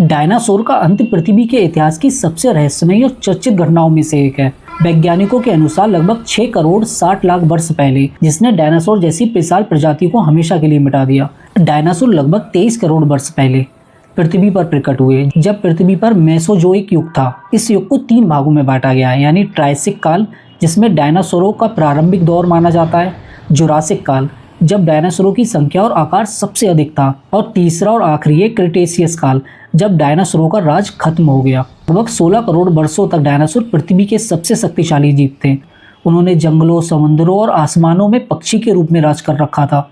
Dinosaur का अंत पृथ्वी के इतिहास की सबसे रहस्यमयी और चर्चित घटनाओं में से एक है। वैज्ञानिकों के अनुसार लगभग 6 करोड़ 60 लाख वर्ष पहले, जिसने डायनासोर जैसी विशाल प्रजाति को हमेशा के लिए मिटा दिया। डायनासोर लगभग 23 करोड़ वर्ष पहले पृथ्वी पर प्रकट हुए, जब पृथ्वी पर मेसोजोइक युग था। इस युग को 3 भागों में बांटा गया है, यानी ट्रायसिक काल, जिसमें डायनासोरों का प्रारंभिक दौर माना जाता है, जुरासिक काल, जब डायनासोरों की संख्या और आकार सबसे अधिक था, और तीसरा और आखिरी है क्रिटेशियस काल, जब डायनासोरों का राज खत्म हो गया। लगभग 16 करोड़ वर्षों तक डायनासोर पृथ्वी के सबसे शक्तिशाली जीव थे। उन्होंने जंगलों, समुद्रों और आसमानों में पक्षी के रूप में राज कर रखा था।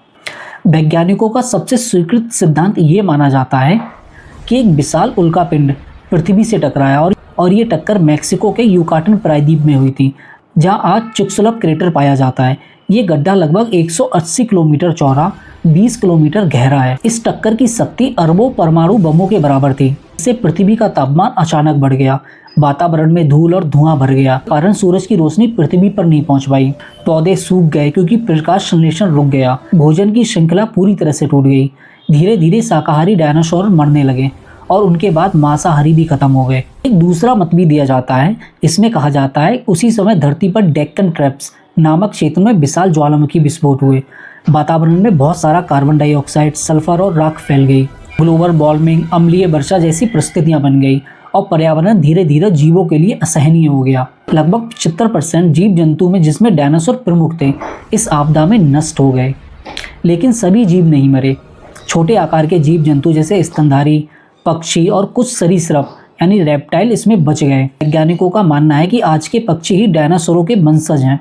वैज्ञानिकों का सबसे स्वीकृत सिद्धांत ये माना जाता है कि एक विशाल उल्कापिंड पृथ्वी से टकराया और ये टक्कर मैक्सिको के युकाटन प्रायद्वीप में हुई थी, जहां आज चुकसलप क्रेटर पाया जाता है। ये गड्ढा लगभग 180 किलोमीटर चौड़ा, 20 किलोमीटर गहरा है। इस टक्कर की शक्ति अरबों परमाणु बमों के बराबर थी। इससे पृथ्वी का तापमान अचानक बढ़ गया, वातावरण में धूल और धुआं भर गया, कारण सूरज की रोशनी पृथ्वी पर नहीं पहुंच पाई। पौधे सूख गए क्योंकि प्रकाश संश्लेषण रुक गया। भोजन की श्रृंखला पूरी तरह से टूट गई। धीरे धीरे शाकाहारी डायनासोर मरने लगे और उनके बाद मांसाहारी भी खत्म हो गए। एक दूसरा मत भी दिया जाता है। इसमें कहा जाता है उसी समय धरती पर डेक्कन ट्रैप्स नामक क्षेत्र में विशाल ज्वालामुखी विस्फोट हुए। वातावरण में बहुत सारा कार्बन डाइऑक्साइड, सल्फर और राख फैल गई। ग्लोबल वार्मिंग, अम्लीय वर्षा जैसी परिस्थितियां बन गई और पर्यावरण धीरे धीरे जीवों के लिए असहनीय हो गया। लगभग 75% जीव जंतु में, जिसमें डायनासोर प्रमुख थे, इस आपदा में नष्ट हो गए। लेकिन सभी जीव नहीं मरे। छोटे आकार के जीव जंतु जैसे स्तनधारी पक्षी और कुछ सरीसृप यानी रेप्टाइल इसमें बच गए। वैज्ञानिकों का मानना है कि आज के पक्षी ही डायनासोरों के वंशज हैं।